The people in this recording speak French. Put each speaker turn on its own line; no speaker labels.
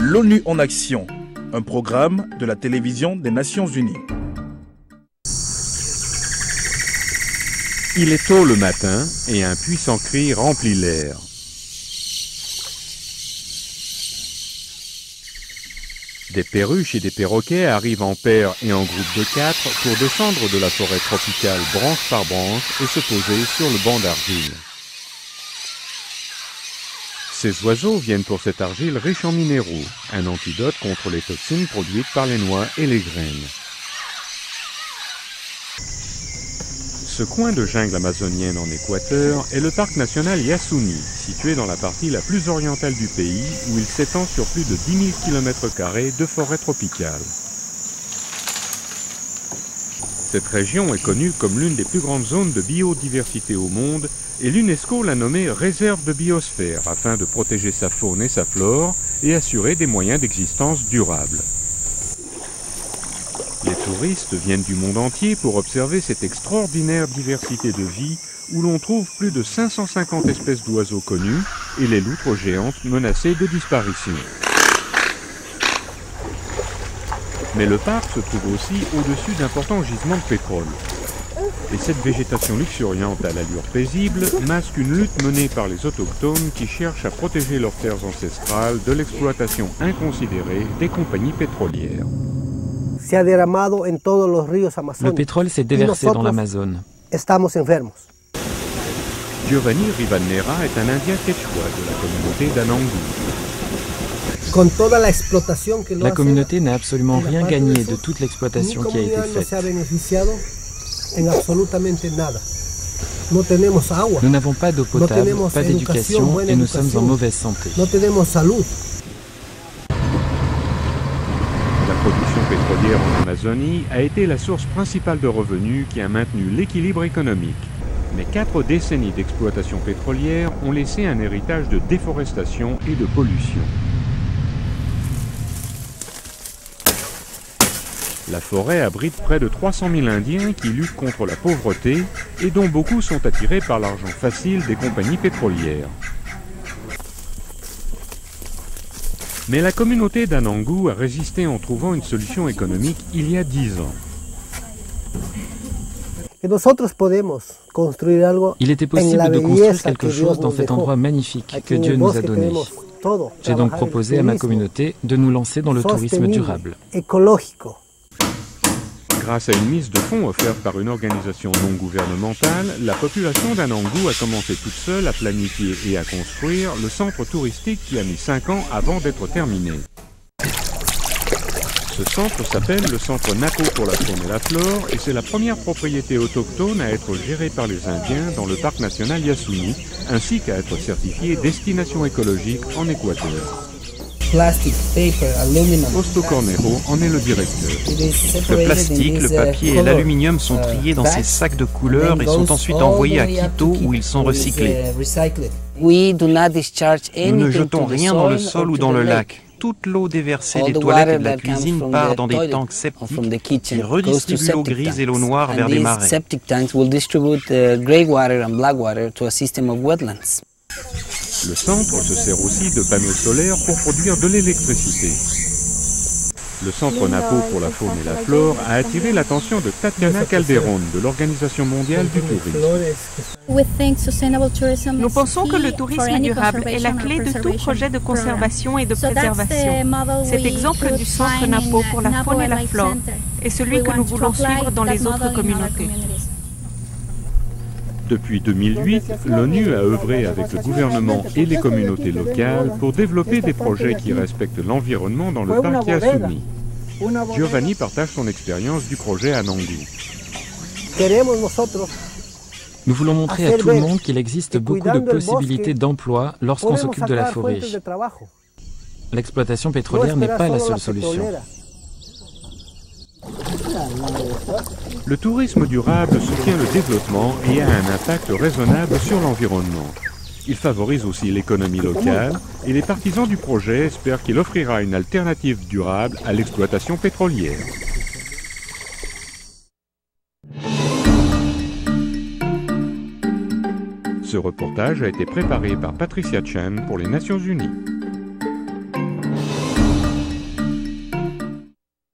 L'ONU en action, un programme de la télévision des Nations Unies.
Il est tôt le matin et un puissant cri remplit l'air. Des perruches et des perroquets arrivent en paire et en groupe de 4 pour descendre de la forêt tropicale branche par branche et se poser sur le banc d'argile. Ces oiseaux viennent pour cette argile riche en minéraux, un antidote contre les toxines produites par les noix et les graines. Ce coin de jungle amazonienne en Équateur est le parc national Yasuni, situé dans la partie la plus orientale du pays, où il s'étend sur plus de 10 000 km² de forêt tropicale. Cette région est connue comme l'une des plus grandes zones de biodiversité au monde, et l'UNESCO l'a nommée réserve de biosphère, afin de protéger sa faune et sa flore, et assurer des moyens d'existence durables. Les touristes viennent du monde entier pour observer cette extraordinaire diversité de vie où l'on trouve plus de 550 espèces d'oiseaux connues et les loutres géantes menacées de disparition. Mais le parc se trouve aussi au-dessus d'importants gisements de pétrole. Et cette végétation luxuriante à l'allure paisible masque une lutte menée par les autochtones qui cherchent à protéger leurs terres ancestrales de l'exploitation inconsidérée des compagnies pétrolières.
Le pétrole s'est déversé dans l'Amazone.
Giovanni Rivanera est un Indien quechua de la communauté d'Anangu.
La communauté n'a absolument rien gagné de toute l'exploitation qui a été faite. Nous n'avons pas d'eau potable, pas d'éducation et nous sommes en mauvaise santé.
La production pétrolière en Amazonie a été la source principale de revenus qui a maintenu l'équilibre économique. Mais 4 décennies d'exploitation pétrolière ont laissé un héritage de déforestation et de pollution. La forêt abrite près de 300 000 Indiens qui luttent contre la pauvreté et dont beaucoup sont attirés par l'argent facile des compagnies pétrolières. Mais la communauté d'Anangu a résisté en trouvant une solution économique il y a 10 ans.
Il était possible de construire quelque chose dans cet endroit magnifique que Dieu nous a donné. J'ai donc proposé à ma communauté de nous lancer dans le tourisme durable.
Grâce à une mise de fonds offerte par une organisation non gouvernementale, la population d'Anangu a commencé toute seule à planifier et à construire le centre touristique qui a mis 5 ans avant d'être terminé. Ce centre s'appelle le Centre Napo pour la faune et la flore et c'est la première propriété autochtone à être gérée par les Indiens dans le parc national Yasuni, ainsi qu'à être certifié destination écologique en Équateur. Fausto Cornejo en est le directeur.
Le plastique, le papier et l'aluminium sont triés dans ces sacs de couleurs et sont ensuite envoyés à Quito où ils sont recyclés. Nous ne jetons rien dans le sol ou dans le lac. Toute l'eau déversée des toilettes et de la cuisine part dans des tanks septiques qui redistribuent l'eau grise et l'eau noire vers des marais.
Le centre se sert aussi de panneaux solaires pour produire de l'électricité. Le Centre Napo pour la faune et la flore a attiré l'attention de Tatiana Calderón de l'Organisation mondiale du tourisme.
Nous pensons que le tourisme durable est la clé de tout projet de conservation et de préservation. Cet exemple du Centre Napo pour la faune et la flore est celui que nous voulons suivre dans les autres communautés.
Depuis 2008, l'ONU a œuvré avec le gouvernement et les communautés locales pour développer des projets qui respectent l'environnement dans le parc Yasuni. Giovanni partage son expérience du projet Anangu.
Nous voulons montrer à tout le monde qu'il existe beaucoup de possibilités d'emploi lorsqu'on s'occupe de la forêt. L'exploitation pétrolière n'est pas la seule solution.
Le tourisme durable soutient le développement et a un impact raisonnable sur l'environnement. Il favorise aussi l'économie locale et les partisans du projet espèrent qu'il offrira une alternative durable à l'exploitation pétrolière. Ce reportage a été préparé par Patricia Chan pour les Nations Unies.